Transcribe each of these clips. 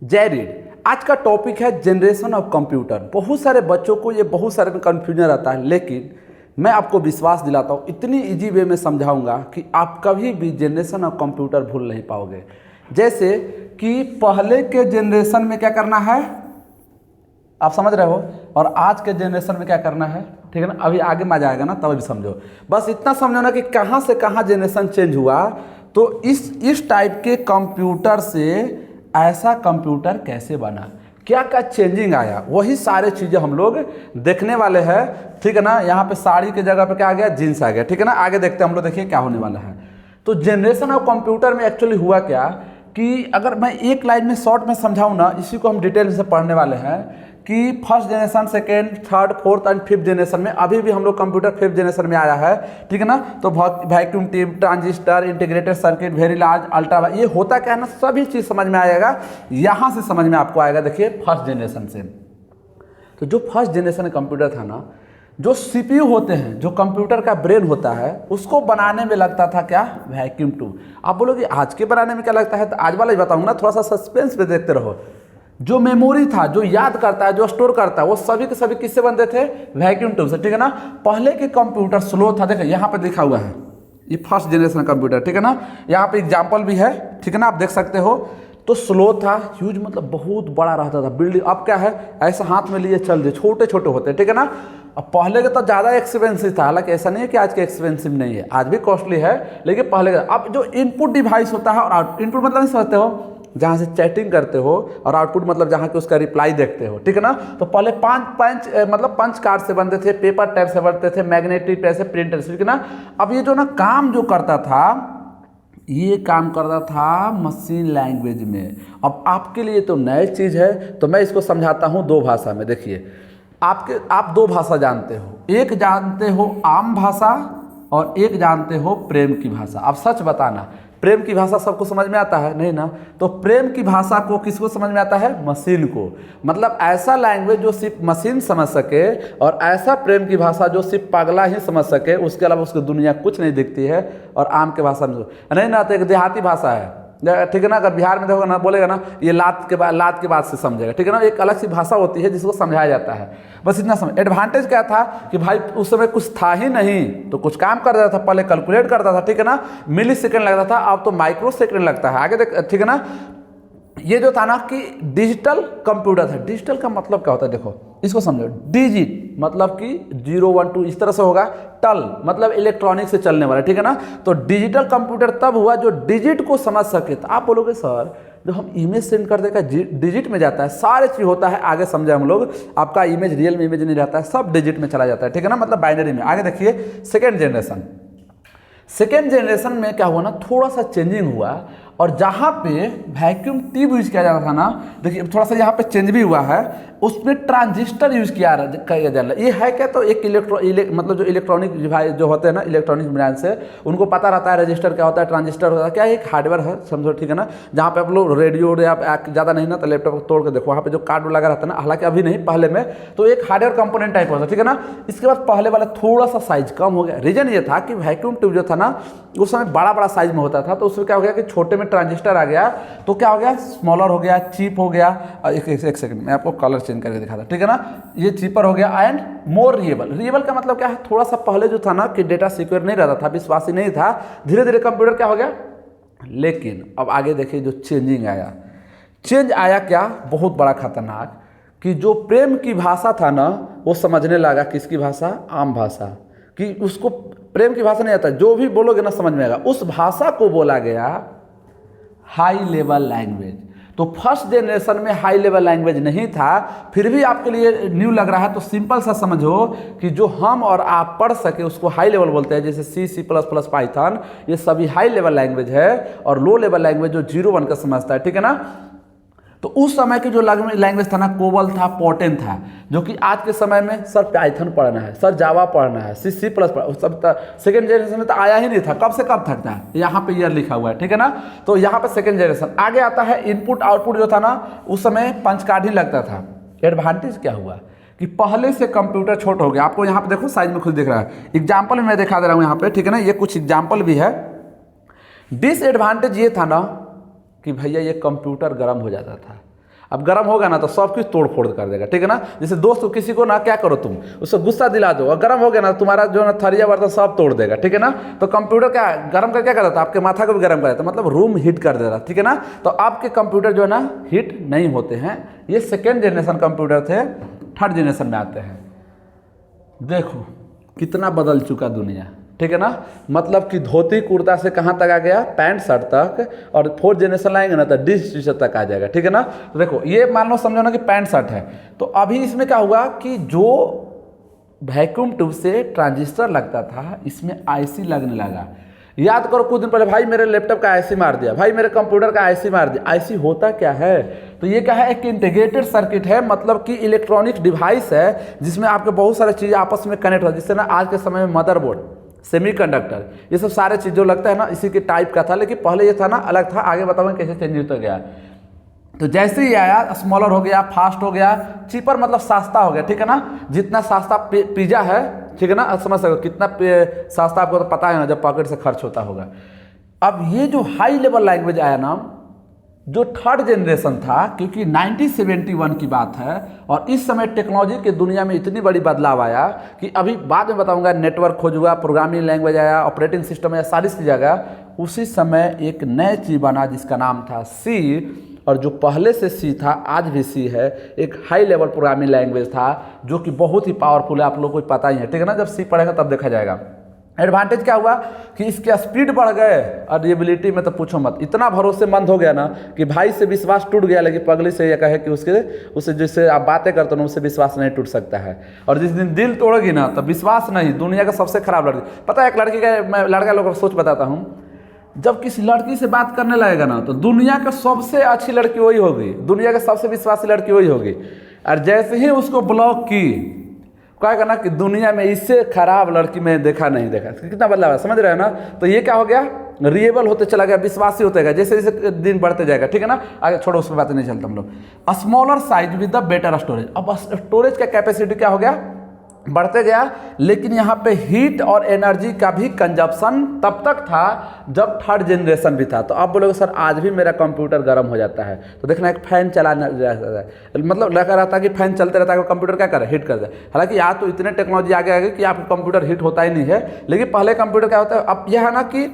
जय रीड। आज का टॉपिक है जनरेशन ऑफ कंप्यूटर। बहुत सारे बच्चों को ये बहुत सारे कन्फ्यूजन रहता है, लेकिन मैं आपको विश्वास दिलाता हूँ इतनी इजी वे में समझाऊंगा कि आप कभी भी जनरेशन ऑफ कंप्यूटर भूल नहीं पाओगे। जैसे कि पहले के जनरेशन में क्या करना है आप समझ रहे हो, और आज के जनरेशन में क्या करना है, ठीक है ना। अभी आगे मजा आएगा ना, तब भी समझो। बस इतना समझो ना कि कहाँ से कहाँ जनरेशन चेंज हुआ। तो इस टाइप के कंप्यूटर से ऐसा कंप्यूटर कैसे बना, क्या क्या चेंजिंग आया, वही सारे चीज़ें हम लोग देखने वाले हैं, ठीक है ना। यहाँ पे साड़ी की जगह पे क्या आ गया, जीन्स आ गया, ठीक है ना। आगे देखते हैं हम लोग, देखिए क्या होने वाला है। तो जनरेशन ऑफ कंप्यूटर में एक्चुअली हुआ क्या कि अगर मैं एक लाइन में शॉर्ट में समझाऊँ ना, इसी को हम डिटेल से पढ़ने वाले हैं कि first generation, second, third, fourth and fifth generation में, अभी भी हम लोग कंप्यूटर फिफ्थ जनरेशन में आया है, ठीक है ना। तो vacuum tube, transistor, integrated circuit, very large, ultra, ये होता क्या है ना, सभी चीज़ समझ में आएगा। यहाँ से समझ में आपको आएगा, देखिए फर्स्ट जनरेशन से। तो जो फर्स्ट जनरेशन कंप्यूटर था ना, जो सीपीयू होते हैं, जो कंप्यूटर का ब्रेन होता है, उसको बनाने में लगता था क्या, वैक्यूम ट्यूब। आप बोलोगे आज के बनाने में क्या लगता है, तो आज वाला ही बताऊंगा ना, थोड़ा सा सस्पेंस पे देखते रहो। जो मेमोरी था, जो याद करता है, जो स्टोर करता है, वो सभी के सभी किससे बनते थे, वैक्यूम ट्यूब से, ठीक है ना। पहले के कंप्यूटर स्लो था, देखो यहाँ पे लिखा हुआ है, ये फर्स्ट जनरेशन कंप्यूटर, ठीक है ना। यहाँ पे एग्जाम्पल भी है, ठीक है ना, आप देख सकते हो। तो स्लो था, ह्यूज मतलब बहुत बड़ा रहता था बिल्डिंग। अब क्या है, ऐसा हाथ में लिए चल दे, छोटे छोटे होते हैं, ठीक है ना। अब पहले के तो ज़्यादा एक्सपेंसिव था, हालांकि ऐसा नहीं है कि आज के एक्सपेंसिव नहीं है, आज भी कॉस्टली है, लेकिन पहले का। अब जो इनपुट डिवाइस होता है, और इनपुट मतलब नहीं समझते हो, जहाँ से चैटिंग करते हो, और आउटपुट मतलब जहाँ के उसका रिप्लाई देखते हो, ठीक है ना। तो पहले पंच कार्ड से बनते थे, पेपर टाइप से बनते थे, मैग्नेटिक टाइप से, प्रिंटर से, ठीक है ना। अब ये जो ना काम जो करता था, ये काम करता था मशीन लैंग्वेज में। अब आपके लिए तो नई चीज़ है, तो मैं इसको समझाता हूँ दो भाषा में। देखिए आप दो भाषा जानते हो, एक जानते हो आम भाषा और एक जानते हो प्रेम की भाषा। अब सच बताना, प्रेम की भाषा सबको समझ में आता है नहीं ना। तो प्रेम की भाषा को किसको समझ में आता है, मशीन को। मतलब ऐसा लैंग्वेज जो सिर्फ मशीन समझ सके, और ऐसा प्रेम की भाषा जो सिर्फ पागला ही समझ सके, उसके अलावा उसको दुनिया कुछ नहीं दिखती है। और आम के भाषा में नहीं ना, तो एक देहाती भाषा है, ठीक है ना। अगर बिहार में देखोगे ना, बोलेगा ना, ये लात के बाद से समझेगा, ठीक है ना। एक अलग सी भाषा होती है जिसको समझाया जाता है। बस इतना समझ। एडवांटेज क्या था कि भाई उस समय कुछ था ही नहीं, तो कुछ काम कर देता था, पहले कैलकुलेट करता था, ठीक है ना, मिली सेकेंड लगता था, अब तो माइक्रो सेकेंड लगता है। आगे देख, ठीक है ना। ये जो था ना कि डिजिटल कंप्यूटर था। डिजिटल का मतलब क्या होता है, देखो इसको समझो। डिजिट मतलब कि 0 1 2 इस तरह से होगा। टल मतलब इलेक्ट्रॉनिक से चलने वाला, ठीक है ना। तो डिजिटल कंप्यूटर तब हुआ जो डिजिट को समझ सके। तो आप बोलोगे सर जब हम इमेज सेंड कर देगा डिजिट में जाता है, सारे चीज होता है, आगे समझे हम लोग। आपका इमेज रियल में इमेज नहीं रहता है, सब डिजिट में चला जाता है, ठीक है ना, मतलब बाइनरी में। आगे देखिए सेकेंड जनरेशन में क्या हुआ ना, थोड़ा सा चेंजिंग हुआ। और जहाँ पे वैक्यूम ट्यूब यूज किया जाता था ना, देखिए थोड़ा सा यहाँ पे चेंज भी हुआ है, उसमें ट्रांजिस्टर यूज किया जा रहा है। ये है क्या, तो एक मतलब जो इलेक्ट्रॉनिक डिवाइस जो होते हैं ना, इलेक्ट्रॉनिक ब्रांच से, उनको पता रहता है रजिस्टर क्या होता है, ट्रांजिस्टर होता है क्या, एक हार्डवेयर है समझो, ठीक है ना। जहाँ पे आप लोग रेडियो या ज़्यादा नहीं ना, तो लैपटॉप तोड़ के देखो, वहाँ पे जो कार्ड लगा रहता है ना, हालांकि अभी नहीं, पहले में, तो एक हार्डवेयर कंपोनेंट टाइप होता है, ठीक है ना। इसके बाद पहले वाला थोड़ा सा साइज कम हो गया। रीजन ये था कि वैक्यूम ट्यूब जो था ना, उस समय बड़ा साइज में होता था, तो उसमें क्या हो गया कि छोटे में ट्रांजिस्टर आ गया, तो क्या हो गया, स्मॉलर हो गया, चीप हो गया। एक सेकंड मैं आपको कलर चेंज करके दिखाता, ठीक है ना। ये चीपर हो गया एंड मोर रिएबल का मतलब क्या है, थोड़ा सा पहले जो था ना कि डेटा सिक्योर नहीं रहता था, विश्वासी नहीं था, धीरे धीरे कंप्यूटर क्या हो गया। लेकिन अब आगे देखिए जो चेंज आया क्या, बहुत बड़ा खतरनाक, कि जो प्रेम की भाषा था ना, वो समझने लगा किसकी भाषा, आम भाषा, कि उसको प्रेम की भाषा नहीं आता, जो भी बोलोगे ना समझ में आएगा। उस भाषा को बोला गया हाई लेवल लैंग्वेज। तो फर्स्ट जनरेशन में हाई लेवल लैंग्वेज नहीं था, फिर भी आपके लिए न्यू लग रहा है, तो सिंपल सा समझो कि जो हम और आप पढ़ सके उसको हाई लेवल बोलते हैं। जैसे C++, पाइथन, ये सभी हाई लेवल लैंग्वेज है, और लो लेवल लैंग्वेज जो 0 1 का समझता है, ठीक है ना। तो उस समय की जो लैंग्वेज था ना, कोबल था, पोर्टेन था, जो कि आज के समय में सर पाइथन पढ़ना है, सर जावा पढ़ना है, C++ सब सेकेंड जनरेशन में तो आया ही नहीं था। कब से कब तक था, यहाँ पे ईयर लिखा हुआ है, ठीक है ना। तो यहाँ पे सेकेंड जनरेशन आगे आता है। इनपुट आउटपुट जो था ना, उस समय पंच कार्ड ही लगता था। एडवांटेज क्या हुआ कि पहले से कंप्यूटर छोटा हो गया। आपको यहाँ पे देखो साइज में खुद दिख रहा है, एग्जाम्पल में मैं दिखा दे रहा हूँ यहाँ पे, ठीक है ना। ये कुछ एग्जाम्पल भी है। डिसएडवांटेज ये था ना कि भैया ये कंप्यूटर गर्म हो जाता था। अब गर्म होगा ना तो सब कुछ तोड़ फोड़ कर देगा, ठीक है ना। जैसे दोस्त को किसी को ना क्या करो तुम, उसको गुस्सा दिला दो और गर्म हो गया ना तुम्हारा जो ना थरिया बर्तन सब तोड़ देगा, ठीक है ना। तो कंप्यूटर क्या गर्म कर क्या कर देता, आपके माथा को भी गर्म कर देता, मतलब रूम हीट कर दे रहा, ठीक है ना। तो आपके कंप्यूटर जो है ना हीट नहीं होते हैं। ये सेकेंड जनरेशन कंप्यूटर थे। थर्ड जनरेशन में आते हैं, देखो कितना बदल चुका दुनिया, ठीक है ना। मतलब कि धोती कुर्ता से कहाँ तक आ गया, पैंट शर्ट तक, और फोर्थ जनरेशन लाएंगे ना तो डिश टी शर्ट तक आ जाएगा, ठीक है ना। तो देखो ये मान लो समझो ना कि पैंट शर्ट है, तो अभी इसमें क्या हुआ कि जो वैक्यूम ट्यूब से ट्रांजिस्टर लगता था इसमें आईसी लगने लगा। याद करो कुछ दिन पहले भाई मेरे लैपटॉप का आईसी मार दिया, भाई मेरे कंप्यूटर का आईसी मार दिया। आईसी होता क्या है, तो ये क्या है, एक इंटीग्रेटेड सर्किट है, मतलब कि इलेक्ट्रॉनिक डिवाइस है जिसमें आपके बहुत सारी चीज़ें आपस में कनेक्ट हो, जिससे ना आज के समय में मदरबोर्ड, सेमीकंडक्टर, ये सब सारे चीज़ जो लगता है ना इसी के टाइप का था। लेकिन पहले ये था ना अलग था, आगे बताऊंगा कैसे चेंज होता गया। तो जैसे ही आया स्मॉलर हो गया, फास्ट हो गया, चीपर मतलब सस्ता हो गया, ठीक है ना। जितना सस्ता पिज्जा है, ठीक है ना, समझ सको कितना सस्ता आपको तो पता है ना जब पॉकेट से खर्च होता होगा। अब ये जो हाई लेवल लैंग्वेज आया ना, जो थर्ड जनरेशन था, क्योंकि 1971 की बात है और इस समय टेक्नोलॉजी के दुनिया में इतनी बड़ी बदलाव आया कि अभी बाद में बताऊंगा, नेटवर्क खोज हुआ, प्रोग्रामिंग लैंग्वेज आया, ऑपरेटिंग सिस्टम आया, सारी चीज़ आ गया। उसी समय एक नए चीज़ बना जिसका नाम था सी, और जो पहले से सी था आज भी सी है, एक हाई लेवल प्रोग्रामिंग लैंग्वेज था जो कि बहुत ही पावरफुल है, आप लोगों को पता ही है, ठीक है ना। जब सी पढ़ेगा तब देखा जाएगा। एडवांटेज क्या हुआ कि इसके स्पीड बढ़ गए और रिएबिलिटी में तो पूछो मत, इतना भरोसेमंद हो गया ना कि भाई से विश्वास टूट गया, लेकिन पगली से ये कहे कि उससे जिससे आप बातें करते हो ना उससे विश्वास नहीं टूट सकता है। और जिस दिन दिल तोड़ेगी ना तो विश्वास नहीं, दुनिया का सबसे खराब लड़की। पता है एक लड़की का, मैं लड़का लोगों को सोच बताता हूँ, जब किसी लड़की से बात करने लगेगा ना तो दुनिया का सबसे अच्छी लड़की वही होगी, दुनिया का सबसे विश्वासी लड़की वही होगी। और जैसे ही उसको ब्लॉक की, कहेगा ना कि दुनिया में इससे खराब लड़की मैं देखा नहीं, देखा। कितना बदलाव है, समझ रहे हैं ना। तो ये क्या हो गया, रिएबल होते चला गया, विश्वासी होते गया जैसे जैसे दिन बढ़ते जाएगा, ठीक है ना। आगे छोड़ो, उस पर बातें नहीं चलता हम लोग। Smaller size with the better storage. अब स्टोरेज का कैपेसिटी क्या हो गया, बढ़ते गया, लेकिन यहाँ पे हीट और एनर्जी का भी कंजप्शन तब तक था जब थर्ड जनरेशन भी था। तो आप बोलोगे सर आज भी मेरा कंप्यूटर गर्म हो जाता है, तो देखना एक फैन चलाना रहता है, मतलब लगा रहता है कि फैन चलते रहता है, कंप्यूटर क्या करे, हीट कर दे। हालांकि आज तो इतने टेक्नोलॉजी आगे आ गई कि आपका कंप्यूटर हीट होता ही नहीं है, लेकिन पहले कंप्यूटर क्या होता है, अब यह है ना कि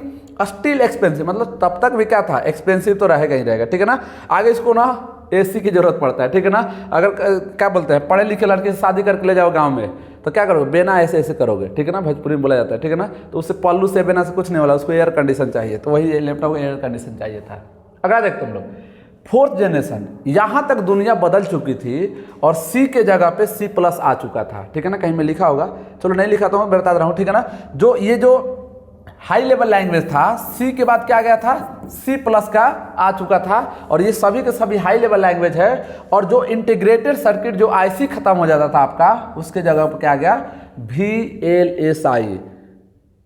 स्टिल एक्सपेंसिव, मतलब तब तक भी क्या था, एक्सपेंसिव तो रहेगा ही रहेगा, ठीक है ना। आगे इसको ना एसी की जरूरत पड़ता है, ठीक है ना। अगर क्या बोलते हैं, पढ़े लिखे लड़के से शादी करके ले जाओ गांव में तो क्या करोगे, बेना ऐसे ऐसे करोगे, ठीक है ना, भोजपुरी में बोला जाता है, ठीक है ना। तो उससे पल्लू से बेना से कुछ नहीं वाला, उसको एयर कंडीशन चाहिए, तो वही लैपटॉप को एयर कंडीशन चाहिए था। अगर देखते हम लोग फोर्थ जनरेशन, यहाँ तक दुनिया बदल चुकी थी और सी के जगह पे सी प्लस आ चुका था, ठीक है ना। कहीं में लिखा होगा, चलो नहीं लिखा तो मैं बता रहा हूँ, ठीक है ना। जो ये जो हाई लेवल लैंग्वेज था, सी के बाद क्या आ गया था, सी प्लस का आ चुका था, और ये सभी के सभी हाई लेवल लैंग्वेज है। और जो इंटीग्रेटेड सर्किट, जो आईसी खत्म हो जाता था आपका, उसके जगह पर क्या आ गया, VLSI।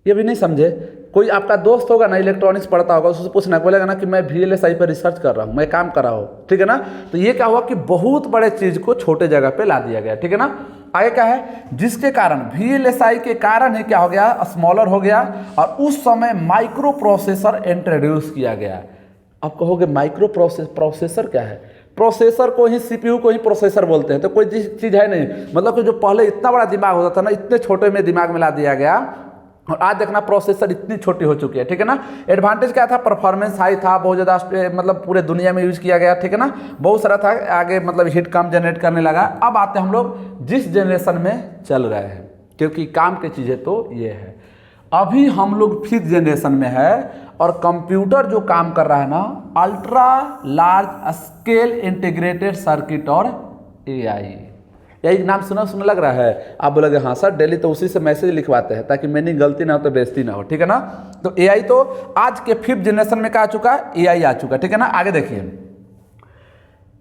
ये भी नहीं समझे, कोई आपका दोस्त होगा ना इलेक्ट्रॉनिक्स पढ़ता होगा, उससे पूछना, बोलेगा ना कि मैं VLSI पर रिसर्च कर रहा हूँ, मैं काम कर रहा हूँ, ठीक है ना। तो ये क्या हुआ कि बहुत बड़े चीज को छोटे जगह पे ला दिया गया, ठीक है ना। आगे क्या है, जिसके कारण VLSI के कारण ही क्या हो गया, स्मॉलर हो गया, और उस समय माइक्रो प्रोसेसर इंट्रोड्यूस किया गया। अब कहोगे माइक्रो प्रोसेसर क्या है, प्रोसेसर को ही CPU को ही प्रोसेसर बोलते हैं, तो कोई चीज़ है नहीं, मतलब कि जो पहले इतना बड़ा दिमाग होता था ना, इतने छोटे में दिमाग में ला दिया गया, और आज देखना प्रोसेसर इतनी छोटी हो चुकी है, ठीक है ना। एडवांटेज क्या था, परफॉर्मेंस हाई था, बहुत ज़्यादा मतलब पूरे दुनिया में यूज किया गया, ठीक है ना, बहुत सारा था। आगे मतलब हीट कम जनरेट करने लगा। अब आते हैं हम लोग जिस जनरेशन में चल रहे हैं, क्योंकि काम की चीज़ें तो ये है। अभी हम लोग फिफ्थ जनरेशन में है, और कंप्यूटर जो काम कर रहा है ना, ultra large scale integrated circuit और AI। यही नाम सुना लग रहा है, आप बोलोगे हाँ सर, डेली तो उसी से मैसेज लिखवाते हैं ताकि मैंने गलती ना हो तो बेइज्जती ना हो, ठीक है ना। तो AI तो आज के फिफ्थ जनरेशन में क्या आ चुका है, AI आ चुका है, ठीक है ना। आगे देखिए,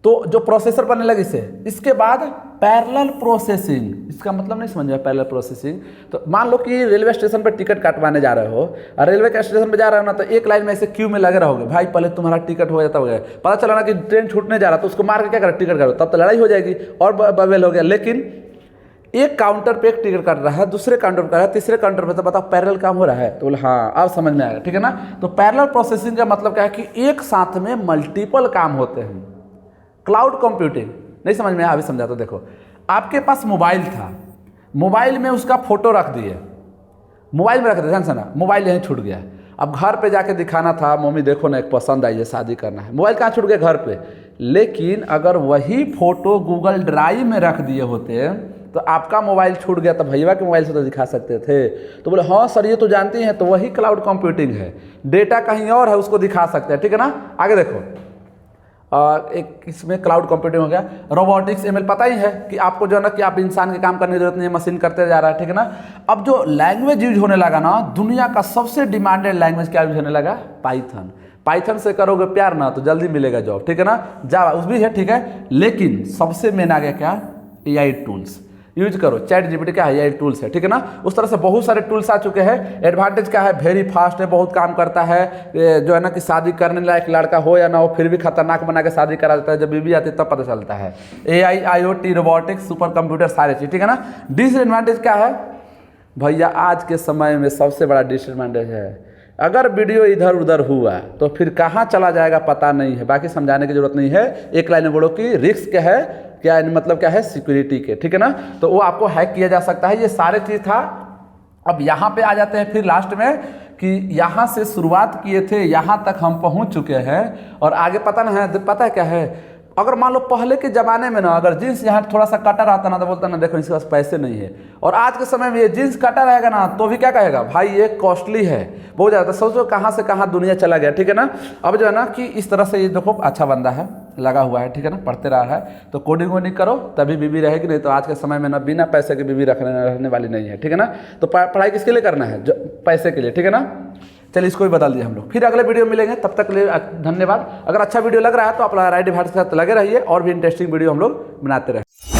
तो जो प्रोसेसर बनने लगी से, इसके बाद पैरेलल प्रोसेसिंग। इसका मतलब नहीं समझ में, पैरेलल प्रोसेसिंग तो मान लो कि रेलवे स्टेशन पर टिकट काटवाने जा रहे हो, और रेलवे के स्टेशन पर जा रहे हो ना, तो एक लाइन में ऐसे क्यू में लगे रहोगे, भाई पहले तुम्हारा टिकट हो जाता होगा, पता चला ना कि ट्रेन छूटने जा रहा, तो उसको मार के क्या करो, टिकट करो, तब तो लड़ाई हो जाएगी और बवेल हो गया। लेकिन एक काउंटर पे एक टिकट काट रहा है, दूसरे काउंटर पर कर रहा है, तीसरे काउंटर पे, तो बताओ पैरेलल काम हो रहा है, तो बोले हाँ अब समझ में आएगा, ठीक है ना। तो पैरेलल प्रोसेसिंग का मतलब क्या है कि एक साथ में मल्टीपल काम होते हैं। क्लाउड कंप्यूटिंग नहीं समझ में आया, अभी समझाता हूं। देखो, आपके पास मोबाइल था, मोबाइल में उसका फोटो रख दिए, मोबाइल में रख दिया, ध्यान से ना, मोबाइल यहीं छूट गया। अब घर पे जाके दिखाना था, मम्मी देखो ना एक पसंद आई है, शादी करना है, मोबाइल कहाँ छूट गया? घर पे। लेकिन अगर वही फोटो गूगल ड्राइव में रख दिए होते तो आपका मोबाइल छूट गया तो भैया के मोबाइल से तो दिखा सकते थे। तो बोले हाँ सर ये तो जानते हैं, तो वही क्लाउड कंप्यूटिंग है, डेटा कहीं और है उसको दिखा सकते हैं, ठीक है ना। आगे देखो, एक इसमें क्लाउड कंप्यूटिंग हो गया। रोबोटिक्स एमएल पता ही है कि आपको जो है ना कि आप इंसान के काम करने की जरूरत नहीं है, मशीन करते जा रहा है, ठीक है ना। अब जो लैंग्वेज यूज होने लगा ना, दुनिया का सबसे डिमांडेड लैंग्वेज क्या यूज होने लगा? पाइथन। पाइथन से करोगे प्यार ना तो जल्दी मिलेगा जॉब, ठीक है ना। जावा उस भी है, ठीक है, लेकिन सबसे मेन आ गया क्या? एआई टूल्स यूज करो। चैट जीपीटी क्या है? एआई टूल्स है, ठीक है ना। उस तरह से बहुत सारे टूल्स आ चुके हैं। एडवांटेज क्या है? वेरी फास्ट है, बहुत काम करता है। जो है ना कि शादी करने लायक लड़का हो या ना हो, फिर भी खतरनाक बना के शादी करा देता है, जब बीवी आती है तब पता चलता है। AI, IoT, robotics, super computer, सारे चीज, ठीक है ना। डिसएडवांटेज क्या है भैया? आज के समय में सबसे बड़ा डिसएडवांटेज है, अगर वीडियो इधर उधर हुआ तो फिर कहाँ चला जाएगा पता नहीं है। बाकी समझाने की जरूरत नहीं है, एक लाइन में बोलो कि रिस्क है क्या, मतलब क्या है? सिक्योरिटी के, ठीक है ना। तो वो आपको हैक किया जा सकता है, ये सारे चीज था। अब यहाँ पे आ जाते हैं फिर लास्ट में कि यहाँ से शुरुआत किए थे, यहाँ तक हम पहुँच चुके हैं और आगे पता नहीं है। पता है क्या है? अगर मान लो पहले के ज़माने में ना अगर जीन्स यहाँ थोड़ा सा कटा रहता ना तो बोलता ना देखो इसके पास पैसे नहीं है, और आज के समय में ये जीन्स कटा रहेगा ना तो भी क्या कहेगा? भाई ये कॉस्टली है, बहुत ज़्यादा। सोचो कहाँ से कहाँ दुनिया चला गया, ठीक है ना। अब जो है ना कि इस तरह से ये देखो अच्छा बंदा है, लगा हुआ है, ठीक है ना, पढ़ते रहा है, तो कोडिंग वोडिंग करो तभी बीवी रहेगी, नहीं तो आज के समय में ना बिना पैसे के बीवी रहने वाली नहीं है, ठीक है ना। तो पढ़ाई किसके लिए करना है? जो पैसे के लिए, ठीक है ना। चलिए इसको भी बदल दिया हम लोग। फिर अगले वीडियो मिलेंगे, तब तक के लिए धन्यवाद। अगर अच्छा वीडियो लग रहा है तो आप राइट भाट के साथ लगे रहिए, और भी इंटरेस्टिंग वीडियो हम लोग बनाते रहें।